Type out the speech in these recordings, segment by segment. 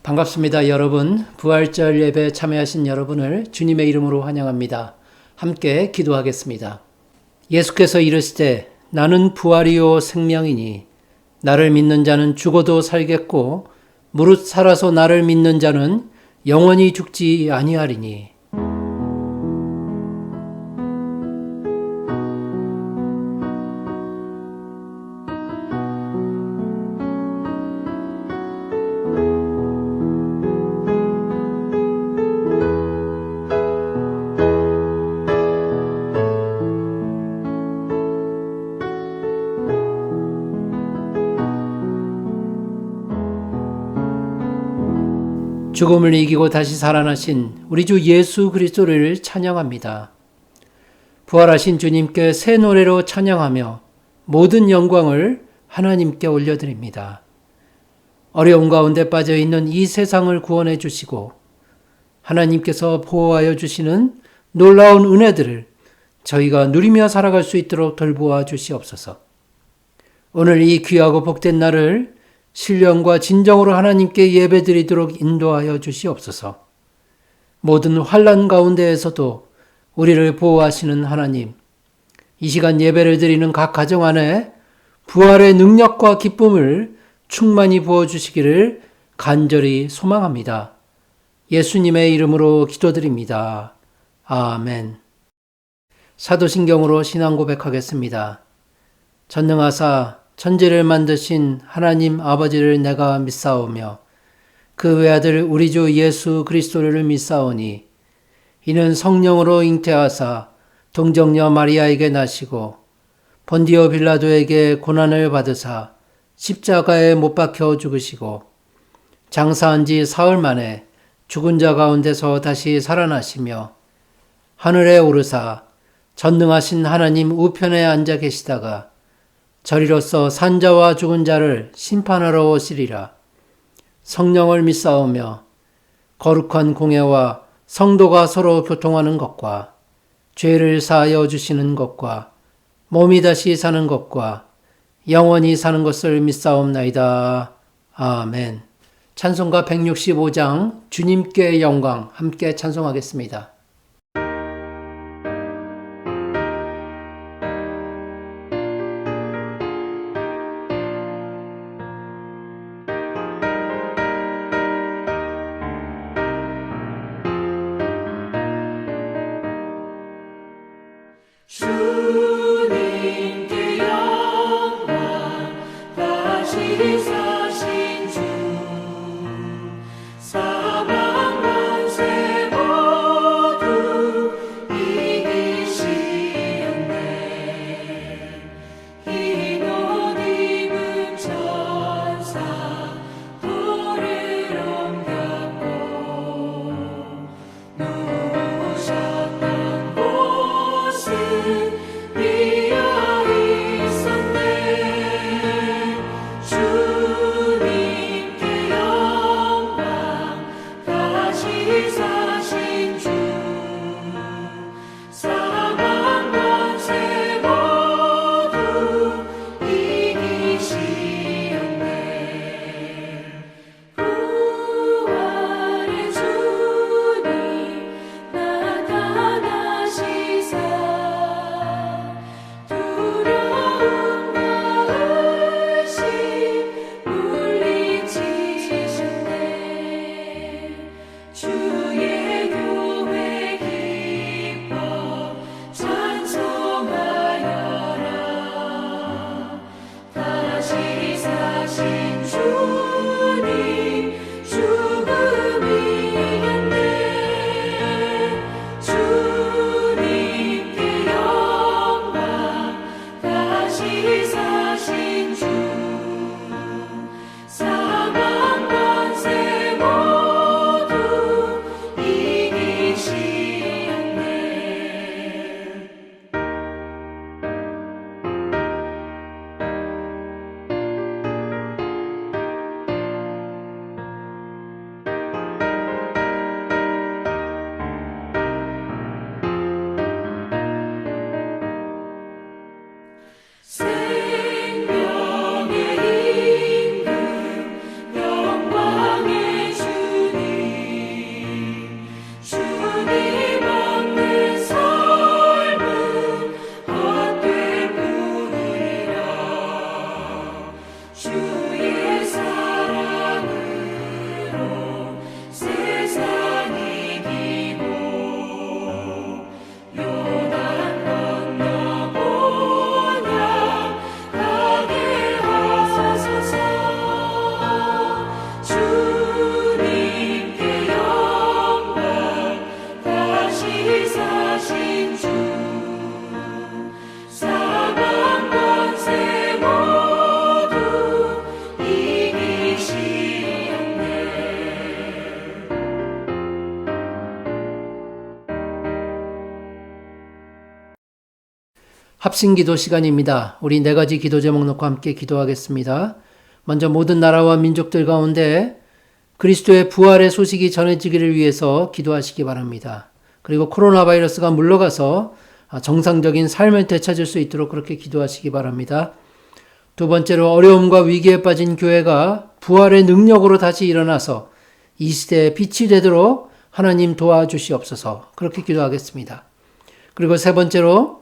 반갑습니다, 여러분. 부활절 예배 참여하신 여러분을 주님의 이름으로 환영합니다. 함께 기도하겠습니다. 예수께서 이르시되 나는 부활이요 생명이니 나를 믿는 자는 죽어도 살겠고 무릇 살아서 나를 믿는 자는 영원히 죽지 아니하리니. 죽음을 이기고 다시 살아나신 우리 주 예수 그리스도를 찬양합니다. 부활하신 주님께 새 노래로 찬양하며 모든 영광을 하나님께 올려드립니다. 어려운 가운데 빠져있는 이 세상을 구원해 주시고 하나님께서 보호하여 주시는 놀라운 은혜들을 저희가 누리며 살아갈 수 있도록 돌보아 주시옵소서. 오늘 이 귀하고 복된 날을 신령과 진정으로 하나님께 예배드리도록 인도하여 주시옵소서. 모든 환난 가운데에서도 우리를 보호하시는 하나님, 이 시간 예배를 드리는 각 가정 안에 부활의 능력과 기쁨을 충만히 부어주시기를 간절히 소망합니다. 예수님의 이름으로 기도드립니다. 아멘. 사도신경으로 신앙 고백하겠습니다. 전능하사 천지를 만드신 하나님 아버지를 내가 믿사오며 그 외아들 우리 주 예수 그리스도를 믿사오니 이는 성령으로 잉태하사 동정녀 마리아에게 나시고 본디오 빌라도에게 고난을 받으사 십자가에 못 박혀 죽으시고 장사한 지 사흘 만에 죽은 자 가운데서 다시 살아나시며 하늘에 오르사 전능하신 하나님 우편에 앉아 계시다가 저리로서 산자와 죽은 자를 심판하러 오시리라. 성령을 믿사오며 거룩한 공예와 성도가 서로 교통하는 것과 죄를 사하여 주시는 것과 몸이 다시 사는 것과 영원히 사는 것을 믿사옵나이다. 아멘. 찬송가 165장 주님께 영광 함께 찬송하겠습니다. 주님께 영광 다시 사신 주 사망 권세 모두 합심기도 시간입니다. 우리 네 가지 기도 제목 놓고 함께 기도하겠습니다. 먼저 모든 나라와 민족들 가운데 그리스도의 부활의 소식이 전해지기를 위해서 기도하시기 바랍니다. 그리고 코로나 바이러스가 물러가서 정상적인 삶을 되찾을 수 있도록 그렇게 기도하시기 바랍니다. 두 번째로 어려움과 위기에 빠진 교회가 부활의 능력으로 다시 일어나서 이 시대에 빛이 되도록 하나님 도와주시옵소서 그렇게 기도하겠습니다. 그리고 세 번째로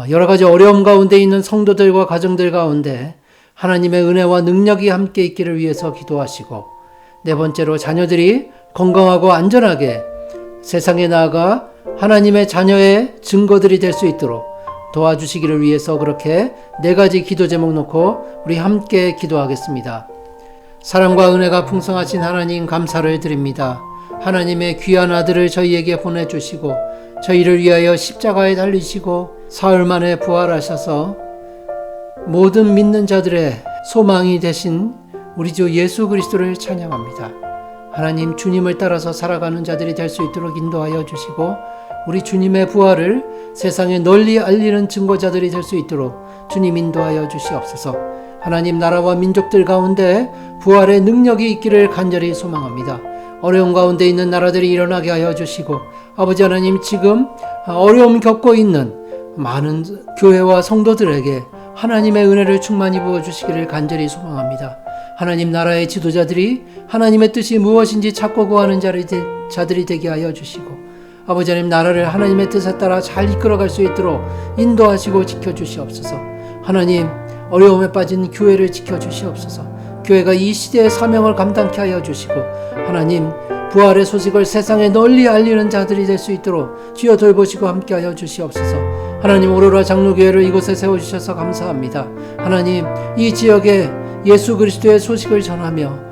여러 가지 어려움 가운데 있는 성도들과 가정들 가운데 하나님의 은혜와 능력이 함께 있기를 위해서 기도하시고 네 번째로 자녀들이 건강하고 안전하게 세상에 나아가 하나님의 자녀의 증거들이 될 수 있도록 도와주시기를 위해서 그렇게 네 가지 기도 제목 놓고 우리 함께 기도하겠습니다. 사랑과 은혜가 풍성하신 하나님 감사를 드립니다. 하나님의 귀한 아들을 저희에게 보내주시고 저희를 위하여 십자가에 달리시고 사흘 만에 부활하셔서 모든 믿는 자들의 소망이 되신 우리 주 예수 그리스도를 찬양합니다. 하나님 주님을 따라서 살아가는 자들이 될 수 있도록 인도하여 주시고 우리 주님의 부활을 세상에 널리 알리는 증거자들이 될 수 있도록 주님 인도하여 주시옵소서. 하나님 나라와 민족들 가운데 부활의 능력이 있기를 간절히 소망합니다. 어려움 가운데 있는 나라들이 일어나게 하여 주시고 아버지 하나님 지금 어려움 겪고 있는 많은 교회와 성도들에게 하나님의 은혜를 충만히 부어주시기를 간절히 소망합니다. 하나님 나라의 지도자들이 하나님의 뜻이 무엇인지 찾고 구하는 자들이 되게 하여 주시고 아버지 하나님 나라를 하나님의 뜻에 따라 잘 이끌어갈 수 있도록 인도하시고 지켜주시옵소서. 하나님 어려움에 빠진 교회를 지켜주시옵소서. 교회가 이 시대의 사명을 감당케 하여 주시고 하나님 부활의 소식을 세상에 널리 알리는 자들이 될 수 있도록 주여 돌보시고 함께하여 주시옵소서. 하나님 오로라 장로교회를 이곳에 세워주셔서 감사합니다. 하나님 이 지역에 예수 그리스도의 소식을 전하며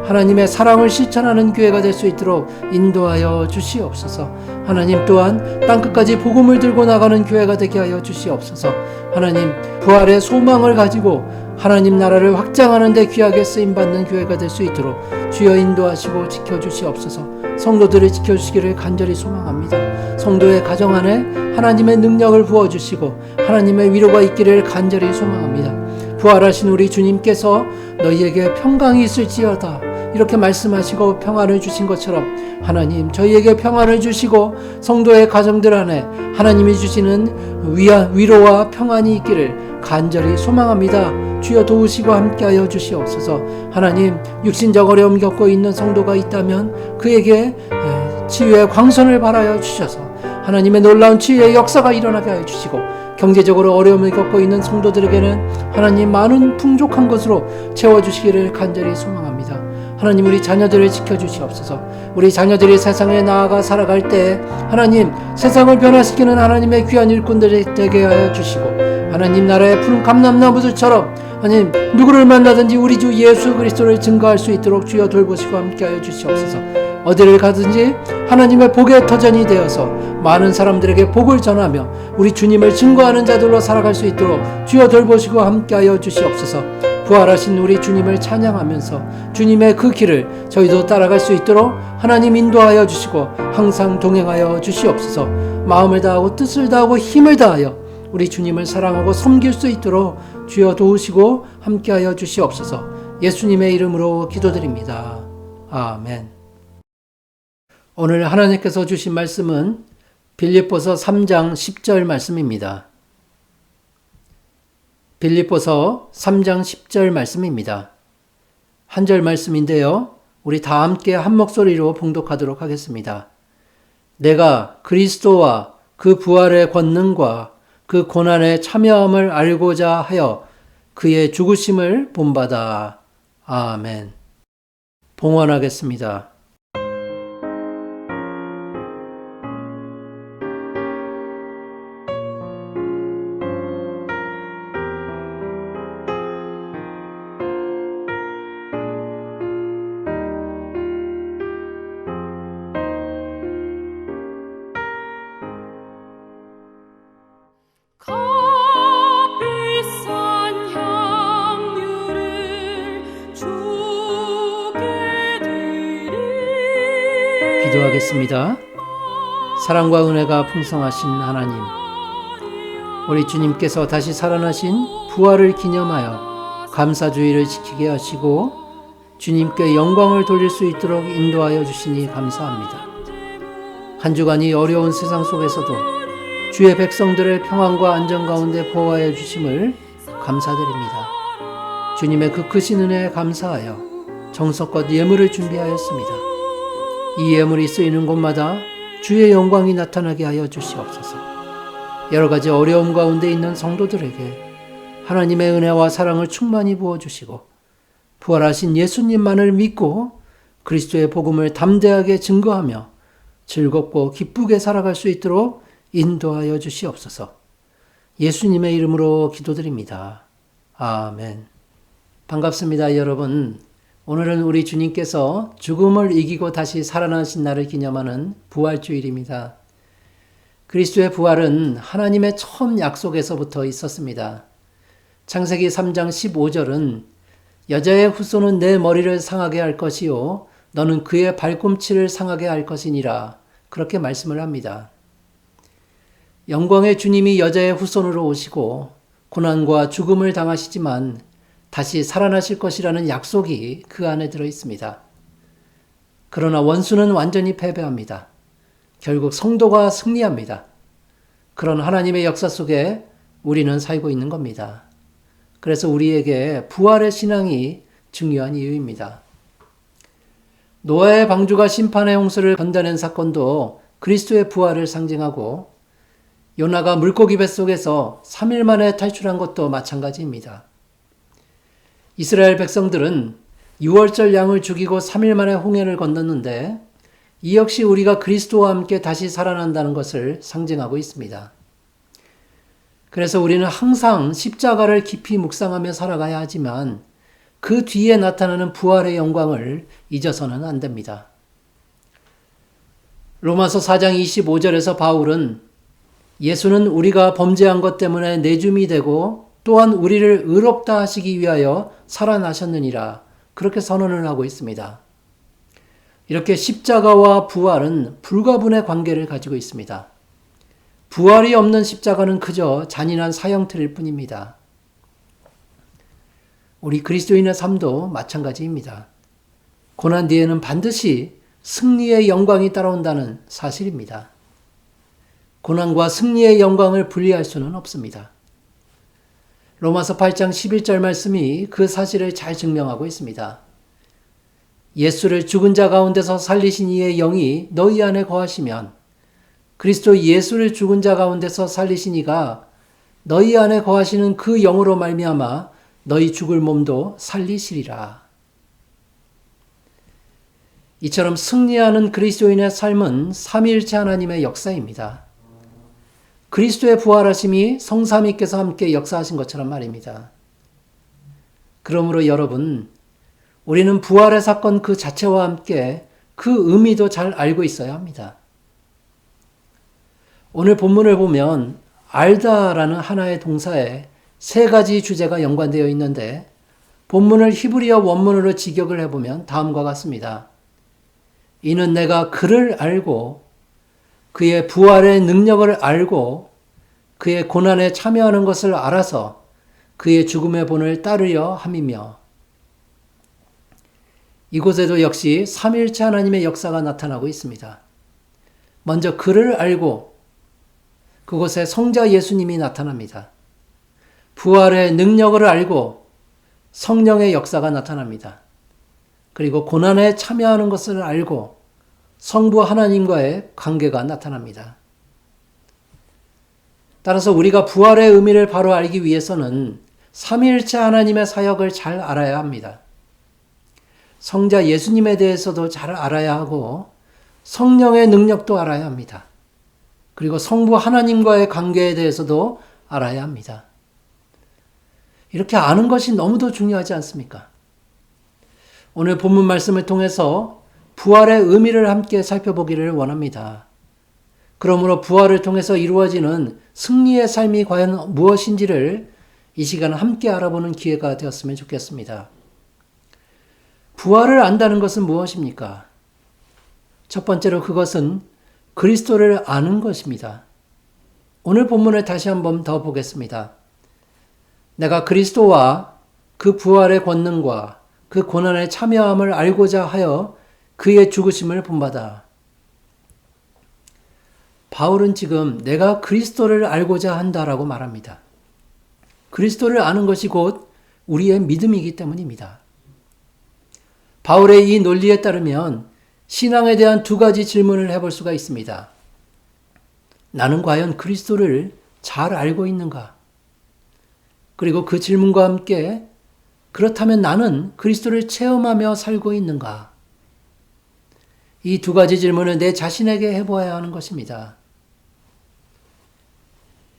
하나님의 사랑을 실천하는 교회가 될 수 있도록 인도하여 주시옵소서. 하나님 또한 땅끝까지 복음을 들고 나가는 교회가 되게 하여 주시옵소서. 하나님 부활의 소망을 가지고 하나님 나라를 확장하는 데 귀하게 쓰임받는 교회가 될 수 있도록 주여 인도하시고 지켜주시옵소서. 성도들을 지켜주시기를 간절히 소망합니다. 성도의 가정 안에 하나님의 능력을 부어주시고 하나님의 위로가 있기를 간절히 소망합니다. 부활하신 우리 주님께서 너희에게 평강이 있을지어다 이렇게 말씀하시고 평안을 주신 것처럼 하나님 저희에게 평안을 주시고 성도의 가정들 안에 하나님이 주시는 위로와 평안이 있기를 간절히 소망합니다. 주여 도우시고 함께하여 주시옵소서. 하나님 육신적 어려움 겪고 있는 성도가 있다면 그에게 치유의 광선을 발하여 주셔서 하나님의 놀라운 치유의 역사가 일어나게 하여 주시고 경제적으로 어려움을 겪고 있는 성도들에게는 하나님 많은 풍족한 것으로 채워주시기를 간절히 소망합니다. 하나님 우리 자녀들을 지켜주시옵소서. 우리 자녀들이 세상에 나아가 살아갈 때 하나님 세상을 변화시키는 하나님의 귀한 일꾼들이 되게 하여 주시고 하나님 나라의 푸른 감람나무들처럼 하나님 누구를 만나든지 우리 주 예수 그리스도를 증거할 수 있도록 주여 돌보시고 함께하여 주시옵소서. 어디를 가든지 하나님의 복의 터전이 되어서 많은 사람들에게 복을 전하며 우리 주님을 증거하는 자들로 살아갈 수 있도록 주여 돌보시고 함께하여 주시옵소서. 부활하신 우리 주님을 찬양하면서 주님의 그 길을 저희도 따라갈 수 있도록 하나님 인도하여 주시고 항상 동행하여 주시옵소서. 마음을 다하고 뜻을 다하고 힘을 다하여 우리 주님을 사랑하고 섬길 수 있도록 주여 도우시고 함께하여 주시옵소서. 예수님의 이름으로 기도드립니다. 아멘. 오늘 하나님께서 주신 말씀은 빌립보서 3장 10절 말씀입니다. 빌립보서 3장 10절 말씀입니다. 한 절 말씀인데요. 우리 다 함께 한 목소리로 봉독하도록 하겠습니다. 내가 그리스도와 그 부활의 권능과 그 고난의 참여함을 알고자 하여 그의 죽으심을 본받아. 아멘. 봉헌하겠습니다. 값비싼 향유를 주게 드리 기도하겠습니다. 사랑과 은혜가 풍성하신 하나님, 우리 주님께서 다시 살아나신 부활을 기념하여 감사주의를 지키게 하시고 주님께 영광을 돌릴 수 있도록 인도하여 주시니 감사합니다. 한 주간이 어려운 세상 속에서도 주의 백성들의 평안과 안전 가운데 보호하여 주심을 감사드립니다. 주님의 그 크신 은혜에 감사하여 정성껏 예물을 준비하였습니다. 이 예물이 쓰이는 곳마다 주의 영광이 나타나게 하여 주시옵소서. 여러 가지 어려움 가운데 있는 성도들에게 하나님의 은혜와 사랑을 충만히 부어주시고 부활하신 예수님만을 믿고 그리스도의 복음을 담대하게 증거하며 즐겁고 기쁘게 살아갈 수 있도록 인도하여 주시옵소서. 예수님의 이름으로 기도드립니다. 아멘. 반갑습니다, 여러분. 오늘은 우리 주님께서 죽음을 이기고 다시 살아나신 날을 기념하는 부활주일입니다. 그리스도의 부활은 하나님의 처음 약속에서부터 있었습니다. 창세기 3장 15절은 여자의 후손은 내 머리를 상하게 할 것이요 너는 그의 발꿈치를 상하게 할 것이니라 그렇게 말씀을 합니다. 영광의 주님이 여자의 후손으로 오시고 고난과 죽음을 당하시지만 다시 살아나실 것이라는 약속이 그 안에 들어 있습니다. 그러나 원수는 완전히 패배합니다. 결국 성도가 승리합니다. 그런 하나님의 역사 속에 우리는 살고 있는 겁니다. 그래서 우리에게 부활의 신앙이 중요한 이유입니다. 노아의 방주가 심판의 홍수를 건져낸 사건도 그리스도의 부활을 상징하고 요나가 물고기 뱃속에서 3일 만에 탈출한 것도 마찬가지입니다. 이스라엘 백성들은 6월절 양을 죽이고 3일 만에 홍해를 건넜는데 이 역시 우리가 그리스도와 함께 다시 살아난다는 것을 상징하고 있습니다. 그래서 우리는 항상 십자가를 깊이 묵상하며 살아가야 하지만 그 뒤에 나타나는 부활의 영광을 잊어서는 안 됩니다. 로마서 4장 25절에서 바울은 예수는 우리가 범죄한 것 때문에 내줌이 되고 또한 우리를 의롭다 하시기 위하여 살아나셨느니라 그렇게 선언을 하고 있습니다. 이렇게 십자가와 부활은 불가분의 관계를 가지고 있습니다. 부활이 없는 십자가는 그저 잔인한 사형틀일 뿐입니다. 우리 그리스도인의 삶도 마찬가지입니다. 고난 뒤에는 반드시 승리의 영광이 따라온다는 사실입니다. 고난과 승리의 영광을 분리할 수는 없습니다. 로마서 8장 11절 말씀이 그 사실을 잘 증명하고 있습니다. 예수를 죽은 자 가운데서 살리신 이의 영이 너희 안에 거하시면 그리스도 예수를 죽은 자 가운데서 살리신 이가 너희 안에 거하시는 그 영으로 말미암아 너희 죽을 몸도 살리시리라. 이처럼 승리하는 그리스도인의 삶은 삼위일체 하나님의 역사입니다. 그리스도의 부활하심이 성삼위께서 함께 역사하신 것처럼 말입니다. 그러므로 여러분, 우리는 부활의 사건 그 자체와 함께 그 의미도 잘 알고 있어야 합니다. 오늘 본문을 보면 알다라는 하나의 동사에 세 가지 주제가 연관되어 있는데 본문을 히브리어 원문으로 직역을 해보면 다음과 같습니다. 이는 내가 그를 알고 그의 부활의 능력을 알고 그의 고난에 참여하는 것을 알아서 그의 죽음의 본을 따르려 함이며 이곳에도 역시 삼위일체 하나님의 역사가 나타나고 있습니다. 먼저 그를 알고 그곳에 성자 예수님이 나타납니다. 부활의 능력을 알고 성령의 역사가 나타납니다. 그리고 고난에 참여하는 것을 알고 성부 하나님과의 관계가 나타납니다. 따라서 우리가 부활의 의미를 바로 알기 위해서는 삼위일체 하나님의 사역을 잘 알아야 합니다. 성자 예수님에 대해서도 잘 알아야 하고 성령의 능력도 알아야 합니다. 그리고 성부 하나님과의 관계에 대해서도 알아야 합니다. 이렇게 아는 것이 너무도 중요하지 않습니까? 오늘 본문 말씀을 통해서 부활의 의미를 함께 살펴보기를 원합니다. 그러므로 부활을 통해서 이루어지는 승리의 삶이 과연 무엇인지를 이 시간 함께 알아보는 기회가 되었으면 좋겠습니다. 부활을 안다는 것은 무엇입니까? 첫 번째로 그것은 그리스도를 아는 것입니다. 오늘 본문을 다시 한번 더 보겠습니다. 내가 그리스도와 그 부활의 권능과 그 고난의 참여함을 알고자 하여 그의 죽으심을 본받아. 바울은 지금 내가 그리스도를 알고자 한다라고 말합니다. 그리스도를 아는 것이 곧 우리의 믿음이기 때문입니다. 바울의 이 논리에 따르면 신앙에 대한 두 가지 질문을 해볼 수가 있습니다. 나는 과연 그리스도를 잘 알고 있는가? 그리고 그 질문과 함께 그렇다면 나는 그리스도를 체험하며 살고 있는가? 이 두 가지 질문을 내 자신에게 해보아야 하는 것입니다.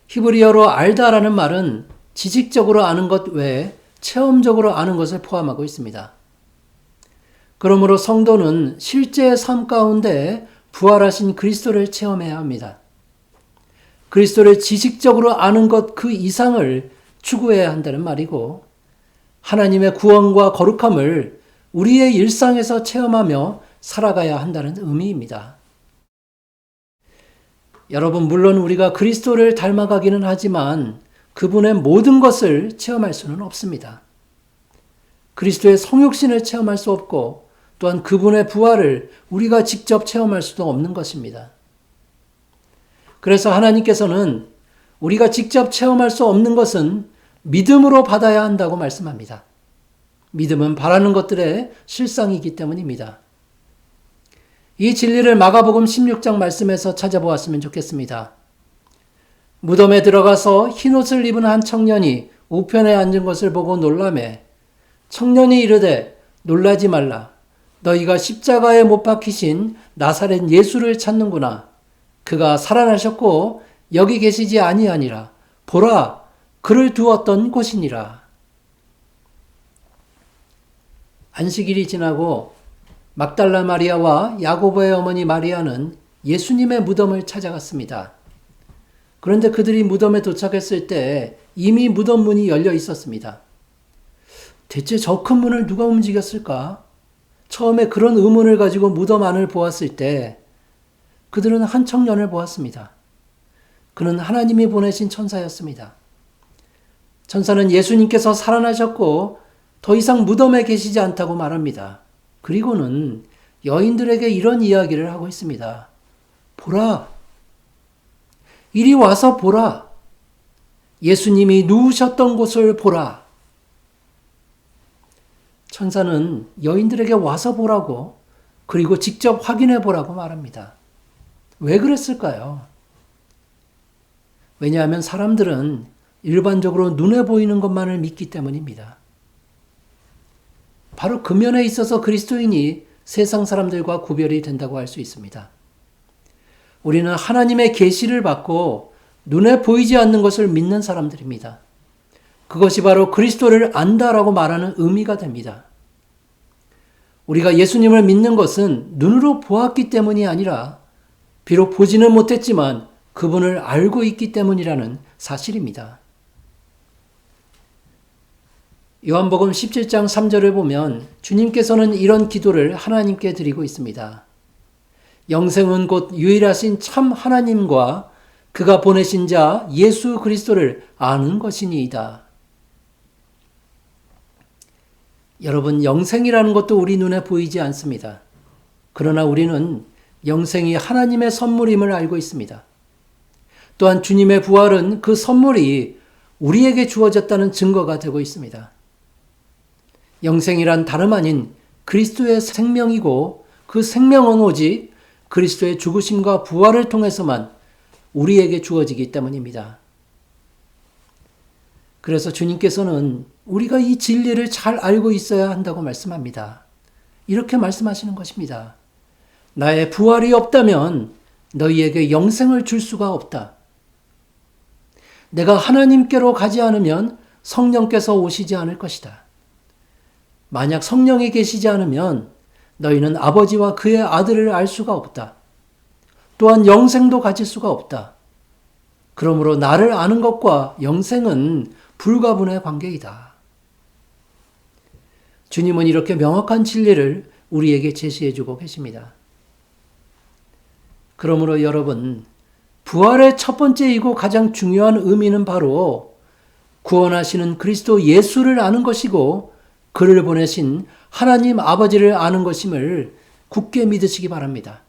히브리어로 알다라는 말은 지식적으로 아는 것 외에 체험적으로 아는 것을 포함하고 있습니다. 그러므로 성도는 실제의 삶 가운데 부활하신 그리스도를 체험해야 합니다. 그리스도를 지식적으로 아는 것 그 이상을 추구해야 한다는 말이고, 하나님의 구원과 거룩함을 우리의 일상에서 체험하며 살아가야 한다는 의미입니다. 여러분, 물론 우리가 그리스도를 닮아가기는 하지만 그분의 모든 것을 체험할 수는 없습니다. 그리스도의 성육신을 체험할 수 없고 또한 그분의 부활을 우리가 직접 체험할 수도 없는 것입니다. 그래서 하나님께서는 우리가 직접 체험할 수 없는 것은 믿음으로 받아야 한다고 말씀합니다. 믿음은 바라는 것들의 실상이기 때문입니다. 이 진리를 마가복음 16장 말씀에서 찾아보았으면 좋겠습니다. 무덤에 들어가서 흰옷을 입은 한 청년이 우편에 앉은 것을 보고 놀라매 청년이 이르되 놀라지 말라. 너희가 십자가에 못 박히신 나사렛 예수를 찾는구나. 그가 살아나셨고 여기 계시지 아니하니라. 보라, 그를 두었던 곳이니라. 안식일이 지나고 막달라 마리아와 야고보의 어머니 마리아는 예수님의 무덤을 찾아갔습니다. 그런데 그들이 무덤에 도착했을 때 이미 무덤 문이 열려 있었습니다. 대체 저 큰 문을 누가 움직였을까? 처음에 그런 의문을 가지고 무덤 안을 보았을 때 그들은 한 청년을 보았습니다. 그는 하나님이 보내신 천사였습니다. 천사는 예수님께서 살아나셨고 더 이상 무덤에 계시지 않다고 말합니다. 그리고는 여인들에게 이런 이야기를 하고 있습니다. 보라, 이리 와서 보라. 예수님이 누우셨던 곳을 보라. 천사는 여인들에게 와서 보라고 그리고 직접 확인해 보라고 말합니다. 왜 그랬을까요? 왜냐하면 사람들은 일반적으로 눈에 보이는 것만을 믿기 때문입니다. 바로 그 면에 있어서 그리스도인이 세상 사람들과 구별이 된다고 할 수 있습니다. 우리는 하나님의 계시를 받고 눈에 보이지 않는 것을 믿는 사람들입니다. 그것이 바로 그리스도를 안다라고 말하는 의미가 됩니다. 우리가 예수님을 믿는 것은 눈으로 보았기 때문이 아니라 비록 보지는 못했지만 그분을 알고 있기 때문이라는 사실입니다. 요한복음 17장 3절을 보면 주님께서는 이런 기도를 하나님께 드리고 있습니다. 영생은 곧 유일하신 참 하나님과 그가 보내신 자 예수 그리스도를 아는 것이니이다. 여러분, 영생이라는 것도 우리 눈에 보이지 않습니다. 그러나 우리는 영생이 하나님의 선물임을 알고 있습니다. 또한 주님의 부활은 그 선물이 우리에게 주어졌다는 증거가 되고 있습니다. 영생이란 다름 아닌 그리스도의 생명이고 그 생명은 오직 그리스도의 죽으심과 부활을 통해서만 우리에게 주어지기 때문입니다. 그래서 주님께서는 우리가 이 진리를 잘 알고 있어야 한다고 말씀합니다. 이렇게 말씀하시는 것입니다. 나의 부활이 없다면 너희에게 영생을 줄 수가 없다. 내가 하나님께로 가지 않으면 성령께서 오시지 않을 것이다. 만약 성령이 계시지 않으면 너희는 아버지와 그의 아들을 알 수가 없다. 또한 영생도 가질 수가 없다. 그러므로 나를 아는 것과 영생은 불가분의 관계이다. 주님은 이렇게 명확한 진리를 우리에게 제시해 주고 계십니다. 그러므로 여러분, 부활의 첫 번째이고 가장 중요한 의미는 바로 구원하시는 그리스도 예수를 아는 것이고 그를 보내신 하나님 아버지를 아는 것임을 굳게 믿으시기 바랍니다.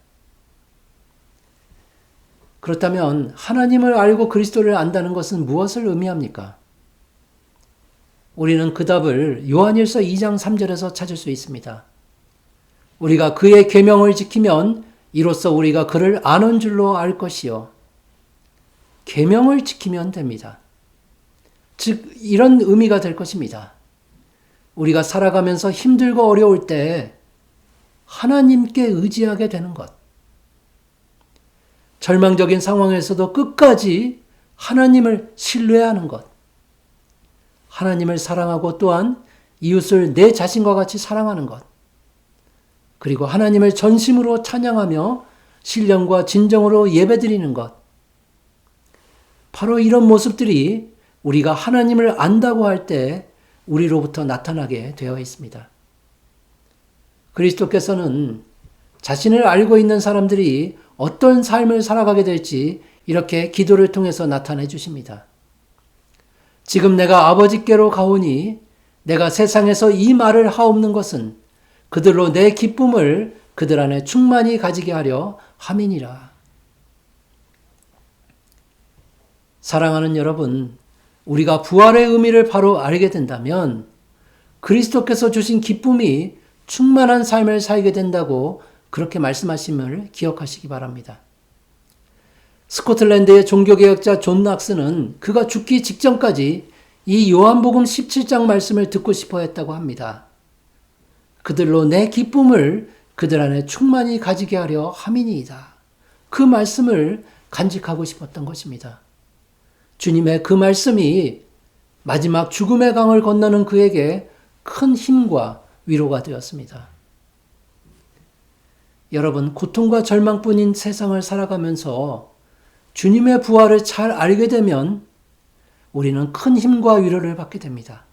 그렇다면 하나님을 알고 그리스도를 안다는 것은 무엇을 의미합니까? 우리는 그 답을 요한일서 2장 3절에서 찾을 수 있습니다. 우리가 그의 계명을 지키면 이로써 우리가 그를 아는 줄로 알 것이요. 계명을 지키면 됩니다. 즉 이런 의미가 될 것입니다. 우리가 살아가면서 힘들고 어려울 때 하나님께 의지하게 되는 것. 절망적인 상황에서도 끝까지 하나님을 신뢰하는 것. 하나님을 사랑하고 또한 이웃을 내 자신과 같이 사랑하는 것. 그리고 하나님을 전심으로 찬양하며 신령과 진정으로 예배드리는 것. 바로 이런 모습들이 우리가 하나님을 안다고 할 때 우리로부터 나타나게 되어 있습니다. 그리스도께서는 자신을 알고 있는 사람들이 어떤 삶을 살아가게 될지 이렇게 기도를 통해서 나타내 주십니다. 지금 내가 아버지께로 가오니 내가 세상에서 이 말을 하옵는 것은 그들로 내 기쁨을 그들 안에 충만히 가지게 하려 함이니라. 사랑하는 여러분, 우리가 부활의 의미를 바로 알게 된다면 그리스도께서 주신 기쁨이 충만한 삶을 살게 된다고 그렇게 말씀하심을 기억하시기 바랍니다. 스코틀랜드의 종교개혁자 존 낙스는 그가 죽기 직전까지 이 요한복음 17장 말씀을 듣고 싶어 했다고 합니다. 그들로 내 기쁨을 그들 안에 충만히 가지게 하려 함이니이다. 그 말씀을 간직하고 싶었던 것입니다. 주님의 그 말씀이 마지막 죽음의 강을 건너는 그에게 큰 힘과 위로가 되었습니다. 여러분, 고통과 절망뿐인 세상을 살아가면서 주님의 부활을 잘 알게 되면 우리는 큰 힘과 위로를 받게 됩니다.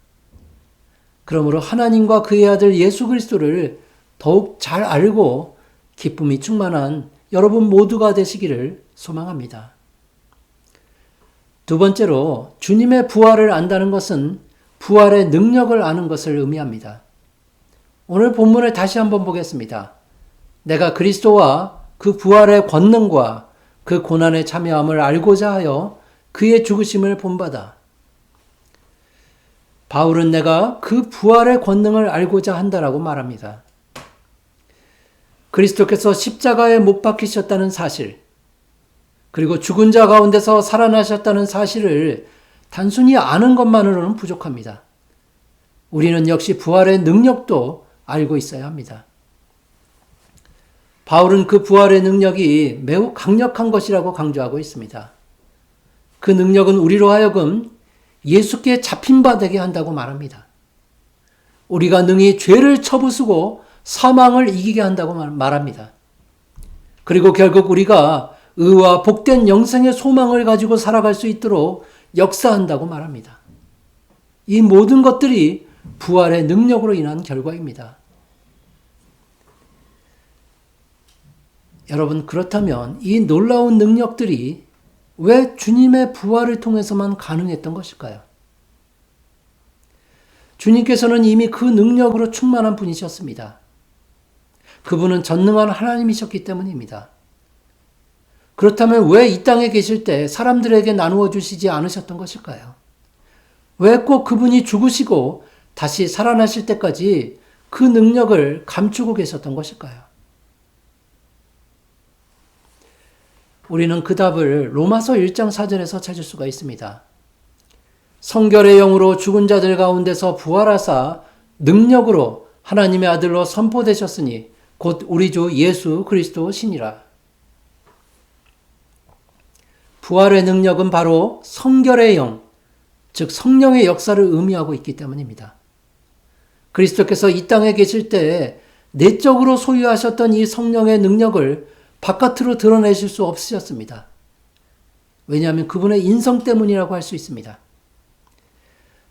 그러므로 하나님과 그의 아들 예수 그리스도를 더욱 잘 알고 기쁨이 충만한 여러분 모두가 되시기를 소망합니다. 두 번째로 주님의 부활을 안다는 것은 부활의 능력을 아는 것을 의미합니다. 오늘 본문을 다시 한번 보겠습니다. 내가 그리스도와 그 부활의 권능과 그 고난에 참여함을 알고자 하여 그의 죽으심을 본받아. 바울은 내가 그 부활의 권능을 알고자 한다라고 말합니다. 그리스도께서 십자가에 못 박히셨다는 사실, 그리고 죽은 자 가운데서 살아나셨다는 사실을 단순히 아는 것만으로는 부족합니다. 우리는 역시 부활의 능력도 알고 있어야 합니다. 바울은 그 부활의 능력이 매우 강력한 것이라고 강조하고 있습니다. 그 능력은 우리로 하여금 예수께 잡힌 바 되게 한다고 말합니다. 우리가 능히 죄를 쳐부수고 사망을 이기게 한다고 말합니다. 그리고 결국 우리가 의와 복된 영생의 소망을 가지고 살아갈 수 있도록 역사한다고 말합니다. 이 모든 것들이 부활의 능력으로 인한 결과입니다. 여러분, 그렇다면 이 놀라운 능력들이 왜 주님의 부활을 통해서만 가능했던 것일까요? 주님께서는 이미 그 능력으로 충만한 분이셨습니다. 그분은 전능한 하나님이셨기 때문입니다. 그렇다면 왜 이 땅에 계실 때 사람들에게 나누어 주시지 않으셨던 것일까요? 왜 꼭 그분이 죽으시고 다시 살아나실 때까지 그 능력을 감추고 계셨던 것일까요? 우리는 그 답을 로마서 1장 4절에서 찾을 수가 있습니다. 성결의 영으로 죽은 자들 가운데서 부활하사 능력으로 하나님의 아들로 선포되셨으니 곧 우리 주 예수 그리스도시니라. 부활의 능력은 바로 성결의 영, 즉 성령의 역사를 의미하고 있기 때문입니다. 그리스도께서 이 땅에 계실 때 내적으로 소유하셨던 이 성령의 능력을 바깥으로 드러내실 수 없으셨습니다. 왜냐하면 그분의 인성 때문이라고 할 수 있습니다.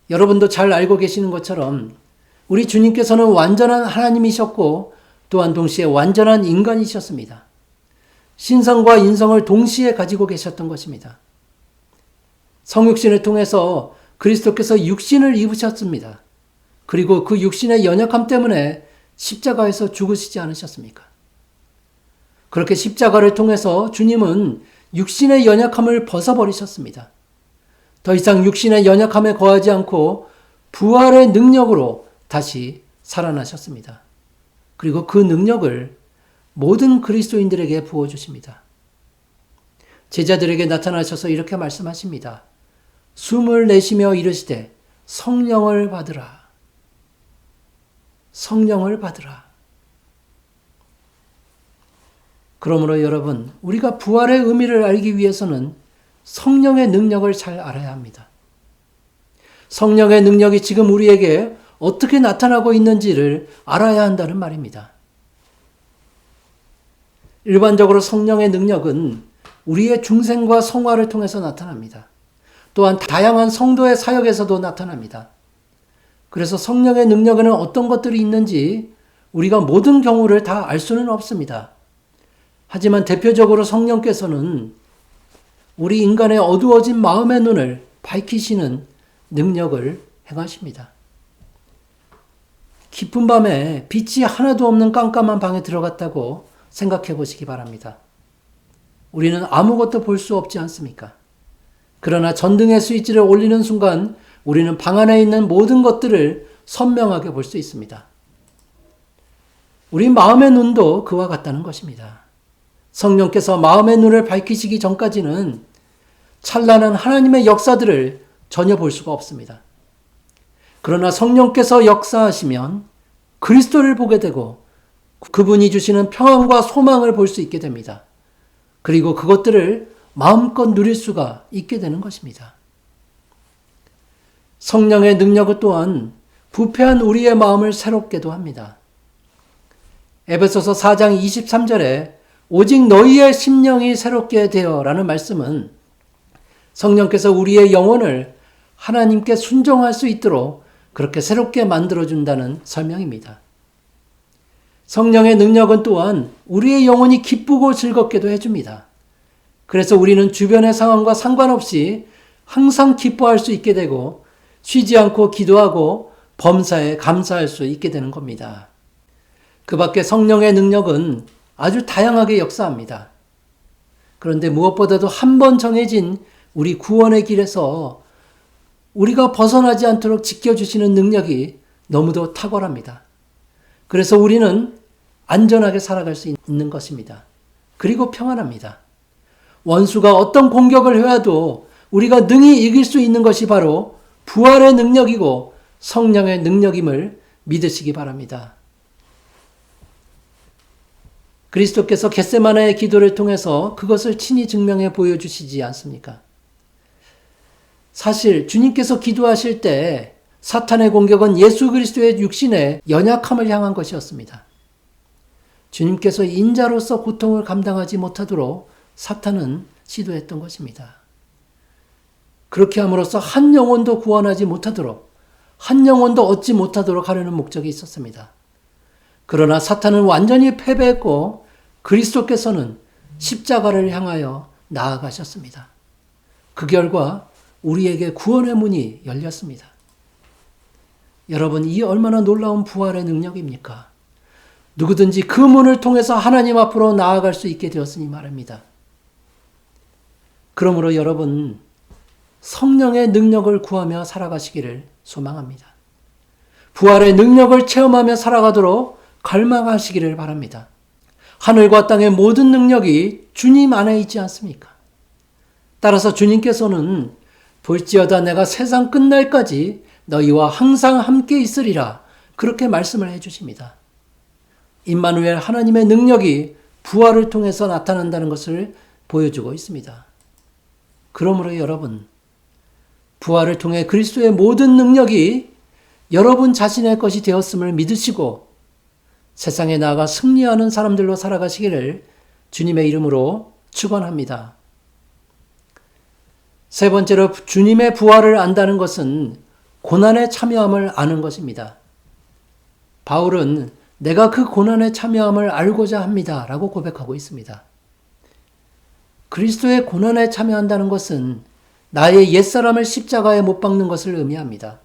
여러분도 잘 알고 계시는 것처럼 우리 주님께서는 완전한 하나님이셨고 또한 동시에 완전한 인간이셨습니다. 신성과 인성을 동시에 가지고 계셨던 것입니다. 성육신을 통해서 그리스도께서 육신을 입으셨습니다. 그리고 그 육신의 연약함 때문에 십자가에서 죽으시지 않으셨습니까? 그렇게 십자가를 통해서 주님은 육신의 연약함을 벗어버리셨습니다. 더 이상 육신의 연약함에 거하지 않고 부활의 능력으로 다시 살아나셨습니다. 그리고 그 능력을 모든 그리스도인들에게 부어주십니다. 제자들에게 나타나셔서 이렇게 말씀하십니다. 숨을 내쉬며 이르시되 성령을 받으라. 성령을 받으라. 그러므로 여러분, 우리가 부활의 의미를 알기 위해서는 성령의 능력을 잘 알아야 합니다. 성령의 능력이 지금 우리에게 어떻게 나타나고 있는지를 알아야 한다는 말입니다. 일반적으로 성령의 능력은 우리의 중생과 성화를 통해서 나타납니다. 또한 다양한 성도의 사역에서도 나타납니다. 그래서 성령의 능력에는 어떤 것들이 있는지 우리가 모든 경우를 다 알 수는 없습니다. 하지만 대표적으로 성령께서는 우리 인간의 어두워진 마음의 눈을 밝히시는 능력을 행하십니다. 깊은 밤에 빛이 하나도 없는 깜깜한 방에 들어갔다고 생각해 보시기 바랍니다. 우리는 아무것도 볼 수 없지 않습니까? 그러나 전등의 스위치를 올리는 순간 우리는 방 안에 있는 모든 것들을 선명하게 볼 수 있습니다. 우리 마음의 눈도 그와 같다는 것입니다. 성령께서 마음의 눈을 밝히시기 전까지는 찬란한 하나님의 역사들을 전혀 볼 수가 없습니다. 그러나 성령께서 역사하시면 그리스도를 보게 되고 그분이 주시는 평안과 소망을 볼 수 있게 됩니다. 그리고 그것들을 마음껏 누릴 수가 있게 되는 것입니다. 성령의 능력은 또한 부패한 우리의 마음을 새롭게도 합니다. 에베소서 4장 23절에 오직 너희의 심령이 새롭게 되어 라는 말씀은 성령께서 우리의 영혼을 하나님께 순종할 수 있도록 그렇게 새롭게 만들어준다는 설명입니다. 성령의 능력은 또한 우리의 영혼이 기쁘고 즐겁게도 해줍니다. 그래서 우리는 주변의 상황과 상관없이 항상 기뻐할 수 있게 되고 쉬지 않고 기도하고 범사에 감사할 수 있게 되는 겁니다. 그 밖에 성령의 능력은 아주 다양하게 역사합니다. 그런데 무엇보다도 한 번 정해진 우리 구원의 길에서 우리가 벗어나지 않도록 지켜주시는 능력이 너무도 탁월합니다. 그래서 우리는 안전하게 살아갈 수 있는 것입니다. 그리고 평안합니다. 원수가 어떤 공격을 해와도 우리가 능히 이길 수 있는 것이 바로 부활의 능력이고 성령의 능력임을 믿으시기 바랍니다. 그리스도께서 겟세마네의 기도를 통해서 그것을 친히 증명해 보여주시지 않습니까? 사실 주님께서 기도하실 때 사탄의 공격은 예수 그리스도의 육신의 연약함을 향한 것이었습니다. 주님께서 인자로서 고통을 감당하지 못하도록 사탄은 시도했던 것입니다. 그렇게 함으로써 한 영혼도 구원하지 못하도록, 한 영혼도 얻지 못하도록 하려는 목적이 있었습니다. 그러나 사탄은 완전히 패배했고 그리스도께서는 십자가를 향하여 나아가셨습니다. 그 결과 우리에게 구원의 문이 열렸습니다. 여러분, 이 얼마나 놀라운 부활의 능력입니까? 누구든지 그 문을 통해서 하나님 앞으로 나아갈 수 있게 되었으니 말입니다. 그러므로 여러분, 성령의 능력을 구하며 살아가시기를 소망합니다. 부활의 능력을 체험하며 살아가도록 갈망하시기를 바랍니다. 하늘과 땅의 모든 능력이 주님 안에 있지 않습니까? 따라서 주님께서는 볼지어다 내가 세상 끝날까지 너희와 항상 함께 있으리라 그렇게 말씀을 해주십니다. 임마누엘 하나님의 능력이 부활을 통해서 나타난다는 것을 보여주고 있습니다. 그러므로 여러분, 부활을 통해 그리스도의 모든 능력이 여러분 자신의 것이 되었음을 믿으시고 세상에 나아가 승리하는 사람들로 살아가시기를 주님의 이름으로 축원합니다. 세 번째로 주님의 부활을 안다는 것은 고난에 참여함을 아는 것입니다. 바울은 내가 그 고난에 참여함을 알고자 합니다 라고 고백하고 있습니다. 그리스도의 고난에 참여한다는 것은 나의 옛사람을 십자가에 못 박는 것을 의미합니다.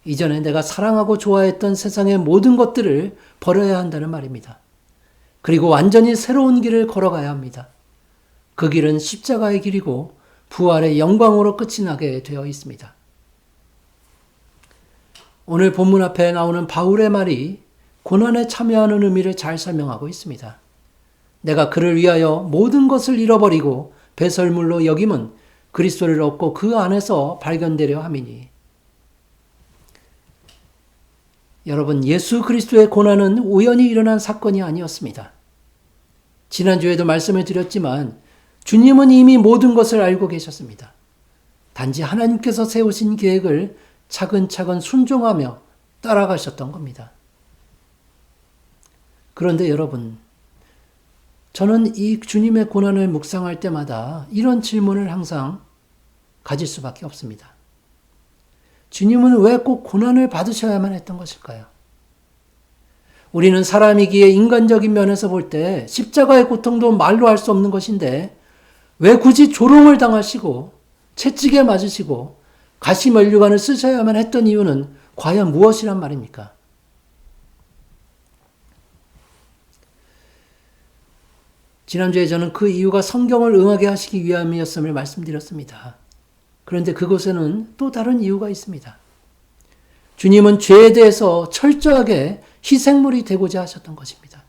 이전에 내가 사랑하고 좋아했던 세상의 모든 것들을 버려야 한다는 말입니다. 그리고 완전히 새로운 길을 걸어가야 합니다. 그 길은 십자가의 길이고 부활의 영광으로 끝이 나게 되어 있습니다. 오늘 본문 앞에 나오는 바울의 말이 고난에 참여하는 의미를 잘 설명하고 있습니다. 내가 그를 위하여 모든 것을 잃어버리고 배설물로 여김은 그리스도를 얻고 그 안에서 발견되려 함이니. 여러분, 예수 그리스도의 고난은 우연히 일어난 사건이 아니었습니다. 지난주에도 말씀을 드렸지만 주님은 이미 모든 것을 알고 계셨습니다. 단지 하나님께서 세우신 계획을 차근차근 순종하며 따라가셨던 겁니다. 그런데 여러분, 저는 이 주님의 고난을 묵상할 때마다 이런 질문을 항상 가질 수밖에 없습니다. 주님은 왜 꼭 고난을 받으셔야만 했던 것일까요? 우리는 사람이기에 인간적인 면에서 볼 때 십자가의 고통도 말로 할 수 없는 것인데 왜 굳이 조롱을 당하시고 채찍에 맞으시고 가시면류관을 쓰셔야만 했던 이유는 과연 무엇이란 말입니까? 지난주에 저는 그 이유가 성경을 응하게 하시기 위함이었음을 말씀드렸습니다. 그런데 그곳에는 또 다른 이유가 있습니다. 주님은 죄에 대해서 철저하게 희생물이 되고자 하셨던 것입니다.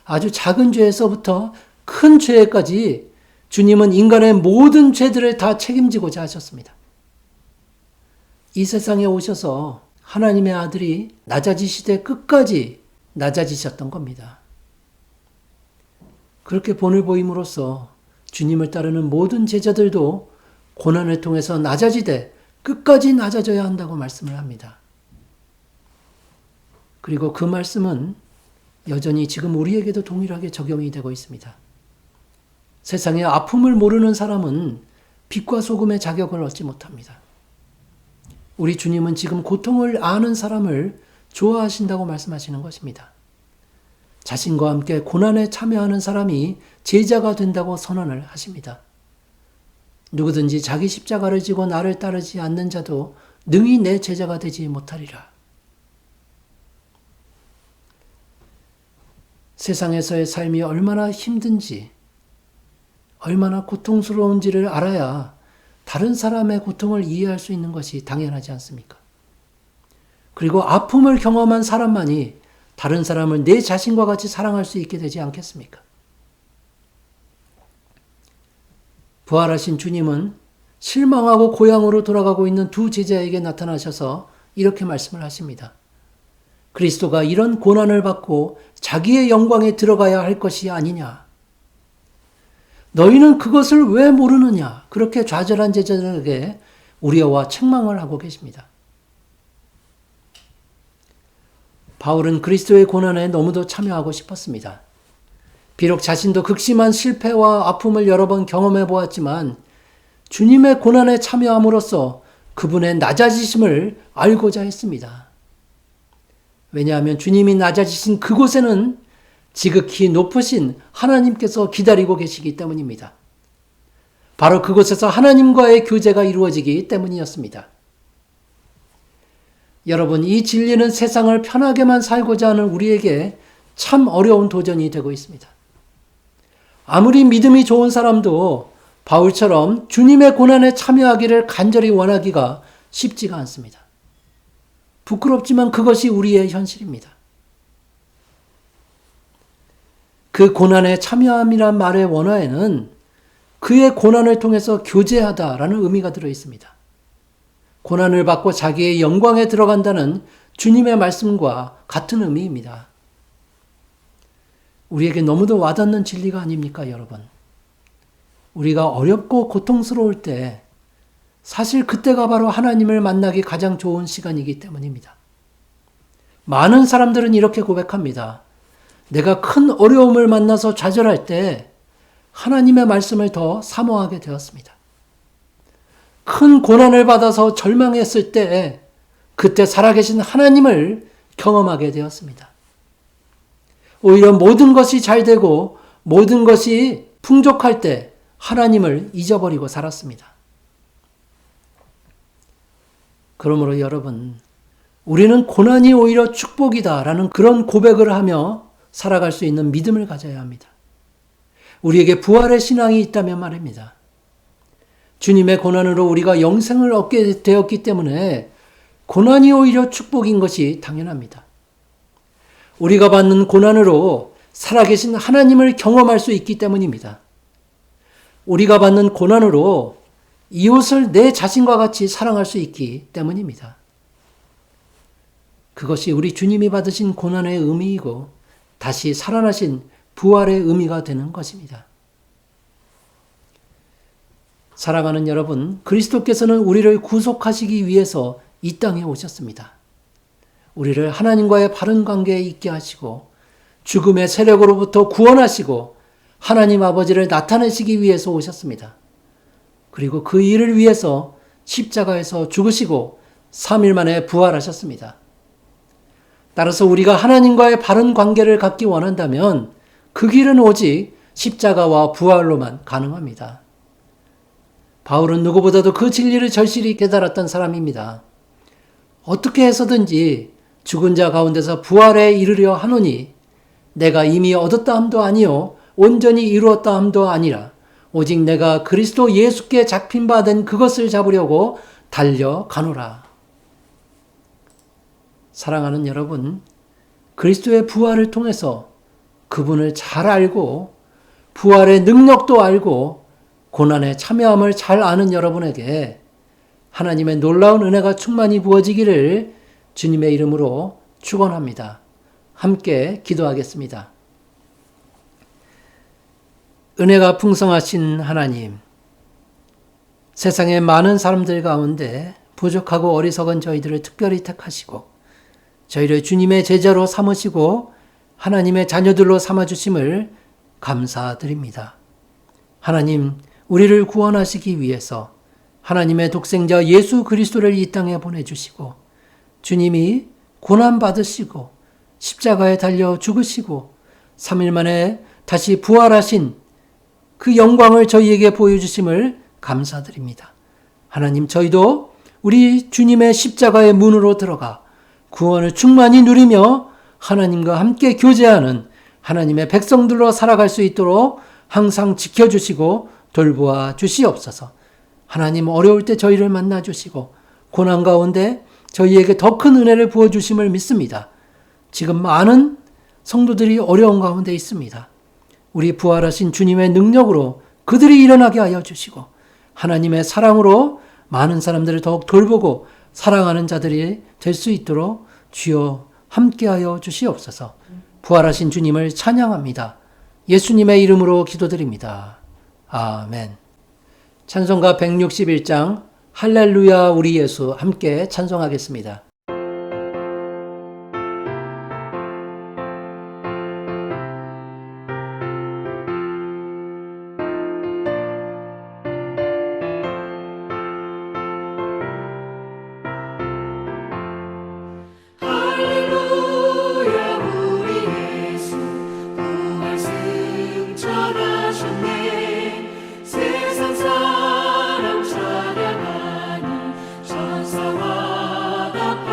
아주 작은 죄에서부터 큰 죄까지 주님은 인간의 모든 죄들을 다 책임지고자 하셨습니다. 이 세상에 오셔서 하나님의 아들이 낮아지시되 끝까지 낮아지셨던 겁니다. 그렇게 본을 보임으로써 주님을 따르는 모든 제자들도 고난을 통해서 낮아지되 끝까지 낮아져야 한다고 말씀을 합니다. 그리고 그 말씀은 여전히 지금 우리에게도 동일하게 적용이 되고 있습니다. 세상의 아픔을 모르는 사람은 빛과 소금의 자격을 얻지 못합니다. 우리 주님은 지금 고통을 아는 사람을 좋아하신다고 말씀하시는 것입니다. 자신과 함께 고난에 참여하는 사람이 제자가 된다고 선언을 하십니다. 누구든지 자기 십자가를 지고 나를 따르지 않는 자도 능히 내 제자가 되지 못하리라. 세상에서의 삶이 얼마나 힘든지, 얼마나 고통스러운지를 알아야 다른 사람의 고통을 이해할 수 있는 것이 당연하지 않습니까? 그리고 아픔을 경험한 사람만이 다른 사람을 내 자신과 같이 사랑할 수 있게 되지 않겠습니까? 부활하신 주님은 실망하고 고향으로 돌아가고 있는 두 제자에게 나타나셔서 이렇게 말씀을 하십니다. 그리스도가 이런 고난을 받고 자기의 영광에 들어가야 할 것이 아니냐. 너희는 그것을 왜 모르느냐. 그렇게 좌절한 제자들에게 우려와 책망을 하고 계십니다. 바울은 그리스도의 고난에 너무도 참여하고 싶었습니다. 비록 자신도 극심한 실패와 아픔을 여러 번 경험해 보았지만 주님의 고난에 참여함으로써 그분의 낮아지심을 알고자 했습니다. 왜냐하면 주님이 낮아지신 그곳에는 지극히 높으신 하나님께서 기다리고 계시기 때문입니다. 바로 그곳에서 하나님과의 교제가 이루어지기 때문이었습니다. 여러분, 이 진리는 세상을 편하게만 살고자 하는 우리에게 참 어려운 도전이 되고 있습니다. 아무리 믿음이 좋은 사람도 바울처럼 주님의 고난에 참여하기를 간절히 원하기가 쉽지가 않습니다. 부끄럽지만 그것이 우리의 현실입니다. 그 고난에 참여함이란 말의 원어에는 그의 고난을 통해서 교제하다라는 의미가 들어 있습니다. 고난을 받고 자기의 영광에 들어간다는 주님의 말씀과 같은 의미입니다. 우리에게 너무도 와닿는 진리가 아닙니까, 여러분? 우리가 어렵고 고통스러울 때 사실 그때가 바로 하나님을 만나기 가장 좋은 시간이기 때문입니다. 많은 사람들은 이렇게 고백합니다. 내가 큰 어려움을 만나서 좌절할 때 하나님의 말씀을 더 사모하게 되었습니다. 큰 고난을 받아서 절망했을 때 그때 살아계신 하나님을 경험하게 되었습니다. 오히려 모든 것이 잘 되고 모든 것이 풍족할 때 하나님을 잊어버리고 살았습니다. 그러므로 여러분, 우리는 고난이 오히려 축복이다라는 그런 고백을 하며 살아갈 수 있는 믿음을 가져야 합니다. 우리에게 부활의 신앙이 있다면 말입니다. 주님의 고난으로 우리가 영생을 얻게 되었기 때문에 고난이 오히려 축복인 것이 당연합니다. 우리가 받는 고난으로 살아계신 하나님을 경험할 수 있기 때문입니다. 우리가 받는 고난으로 이웃을 내 자신과 같이 사랑할 수 있기 때문입니다. 그것이 우리 주님이 받으신 고난의 의미이고 다시 살아나신 부활의 의미가 되는 것입니다. 사랑하는 여러분, 그리스도께서는 우리를 구속하시기 위해서 이 땅에 오셨습니다. 우리를 하나님과의 바른 관계에 있게 하시고 죽음의 세력으로부터 구원하시고 하나님 아버지를 나타내시기 위해서 오셨습니다. 그리고 그 일을 위해서 십자가에서 죽으시고 3일 만에 부활하셨습니다. 따라서 우리가 하나님과의 바른 관계를 갖기 원한다면 그 길은 오직 십자가와 부활로만 가능합니다. 바울은 누구보다도 그 진리를 절실히 깨달았던 사람입니다. 어떻게 해서든지 죽은 자 가운데서 부활에 이르려 하노니 내가 이미 얻었다 함도 아니요 온전히 이루었다 함도 아니라 오직 내가 그리스도 예수께 잡힌 바 된 그것을 잡으려고 달려가노라. 사랑하는 여러분, 그리스도의 부활을 통해서 그분을 잘 알고 부활의 능력도 알고 고난에 참여함을 잘 아는 여러분에게 하나님의 놀라운 은혜가 충만히 부어지기를 주님의 이름으로 축원합니다. 함께 기도하겠습니다. 은혜가 풍성하신 하나님, 세상의 많은 사람들 가운데 부족하고 어리석은 저희들을 특별히 택하시고 저희를 주님의 제자로 삼으시고 하나님의 자녀들로 삼아주심을 감사드립니다. 하나님, 우리를 구원하시기 위해서 하나님의 독생자 예수 그리스도를 이 땅에 보내주시고 주님이 고난받으시고 십자가에 달려 죽으시고 3일 만에 다시 부활하신 그 영광을 저희에게 보여주심을 감사드립니다. 하나님, 저희도 우리 주님의 십자가의 문으로 들어가 구원을 충만히 누리며 하나님과 함께 교제하는 하나님의 백성들로 살아갈 수 있도록 항상 지켜주시고 돌보아 주시옵소서. 하나님, 어려울 때 저희를 만나 주시고 고난 가운데 저희에게 더 큰 은혜를 부어주심을 믿습니다. 지금 많은 성도들이 어려운 가운데 있습니다. 우리 부활하신 주님의 능력으로 그들이 일어나게 하여 주시고 하나님의 사랑으로 많은 사람들을 더욱 돌보고 사랑하는 자들이 될 수 있도록 주여 함께하여 주시옵소서. 부활하신 주님을 찬양합니다. 예수님의 이름으로 기도드립니다. 아멘. 찬송가 161장 할렐루야 우리 예수 함께 찬송하겠습니다. 할렐루야 우리 예수 부활 승천하셨네. 세상 사람 찬양하니 천사와 다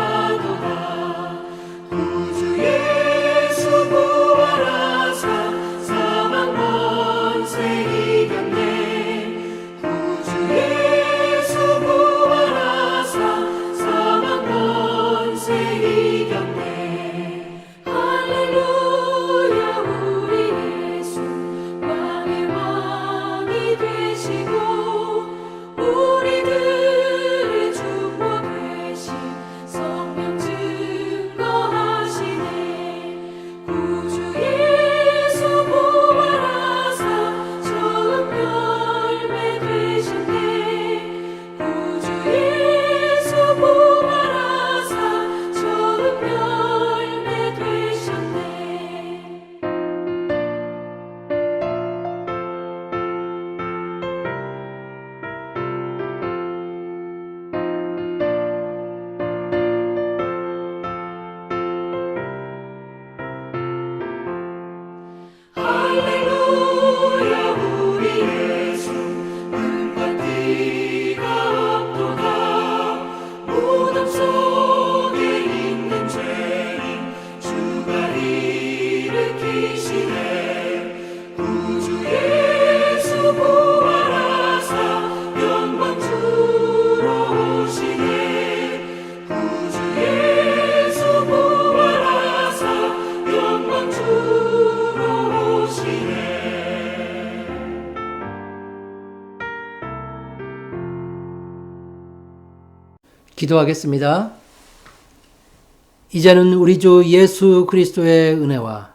기도하겠습니다. 이제는 우리 주 예수 그리스도의 은혜와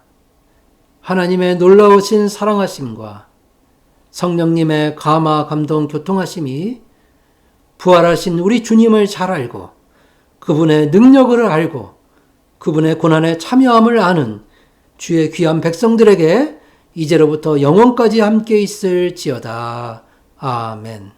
하나님의 놀라우신 사랑하심과 성령님의 감화 감동 교통하심이 부활하신 우리 주님을 잘 알고 그분의 능력을 알고 그분의 고난에 참여함을 아는 주의 귀한 백성들에게 이제로부터 영원까지 함께 있을지어다. 아멘.